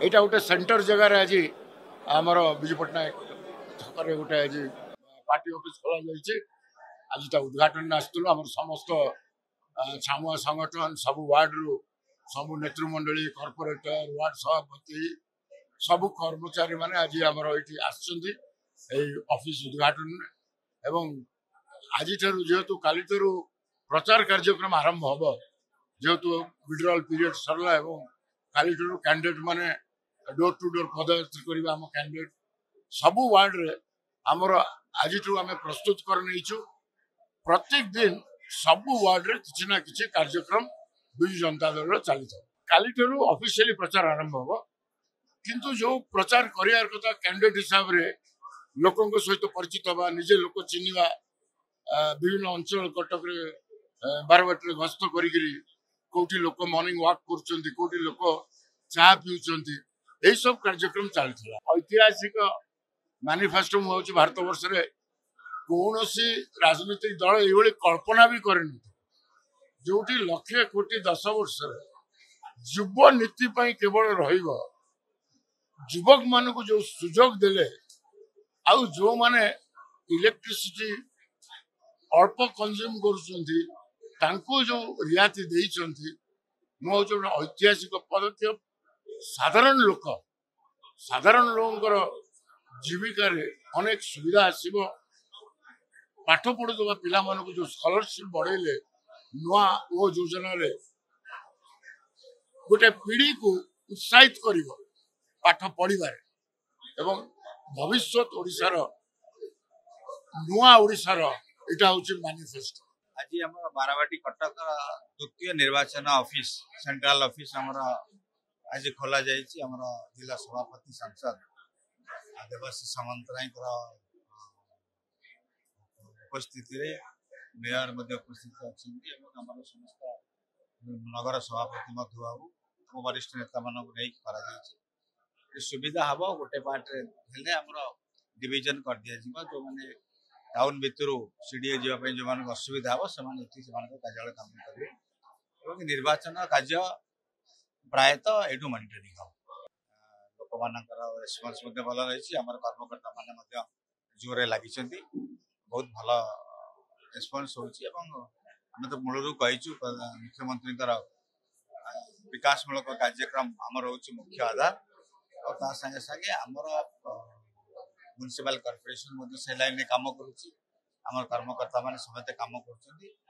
यहाँ गोटे सेंटर जगार आज आमर विजु पट्टनायक छकरे गोटे आज पार्टी ऑफिस खोल आज उद्घाटन आसलु आम समस्त छामुआ संगठन सबु वार्ड रु सबु नेतृमंडली कॉर्पोरेटर वार्ड सभापति सबु कर्मचारी माने आज आमर ये ऑफिस उद्घाटन एवं आज जेहेतु काली प्रचार कार्यक्रम आरंभ हम जेहेतु विड्रॉल पीरियड सरला काली कैंडिडेट माने डोर टू डोर पदयात्रा करवा आम कैंडिडेट सबु वार्ड रे आमर आज आम प्रस्तुत कर प्रत्येक दिन सबु वार्ड रे किसी ना किसी कार्यक्रम विजु जनता दल चली था काली ऑफिशियली प्रचार आरंभ हम किंतु जो प्रचार कर कथा कैंडिडेट हिसाब रे लोकों सहित परिचित हवा निजे लोक चिन्हवा विभिन्न अंचल कटक बारवाटी गस्त करी लोक मॉर्निंग वॉक कर लोक चाह पीउछंती यही सब कार्यक्रम चलता ऐतिहासिक मैनिफेस्टो मुझे भारत वर्ष रे कौन राजनीतिक दल ये कल्पना भी करनी जो लक्षे कोटी 10 वर्ष युव नीति केवल रुवक मान को जो सुजोग देले आउ जो माने इलेक्ट्रिसिटी अल्प कंज्यूम कर जो रियायती देइछंती मो ऐतिहासिक पदक्षेप साधारण लोकर जीविका रे अनेक सुविधा आसीबो पाठ पढ़ुवा पिला मानक जो स्कॉलरशिप बढ़ेले नुआ वो योजना रे गोटे पीढ़ी को उत्साहित करिवो पाठ पढ़िबार एवं भविष्य ओडिशार नुआ ओडिशार एटा होची मैनिफेस्टो आज हम बारावाटी कटक द्वितीय निर्वाचन ऑफिस सेंट्रल ऑफिस हमर आज खोला जाइए आम जिला सभापति सांसद देवाशीष सामंतराय उपस्थिति मेयर उपस्थित अच्छा समस्त नगर सभापति बाबू वरिष्ठ नेता मान नहीं सुविधा हम गोटे पार्टे डिविजन कर दि जो मैंने टाउन भितर सीडीए जावाई जो असुविधा हम से कार्यालय काम करेंगे निर्वाचन कार्य प्रायतः एठू मॉनिटरिंग हम लोक मान रेस्पॉन्स भल रही आम कर्मकर्ता मान जोरे लगी बहुत भल रेस्पॉन्स होम तो मूलरू कहीचु मुख्यमंत्री विकासमूलक कार्यक्रम आमर हूँ मुख्य आधार और संगे संगे आमर म्युनिसिपल कॉर्पोरेशन से लाइन में काम करुच्ची आम कर्मकर्ता मान समस्त काम कर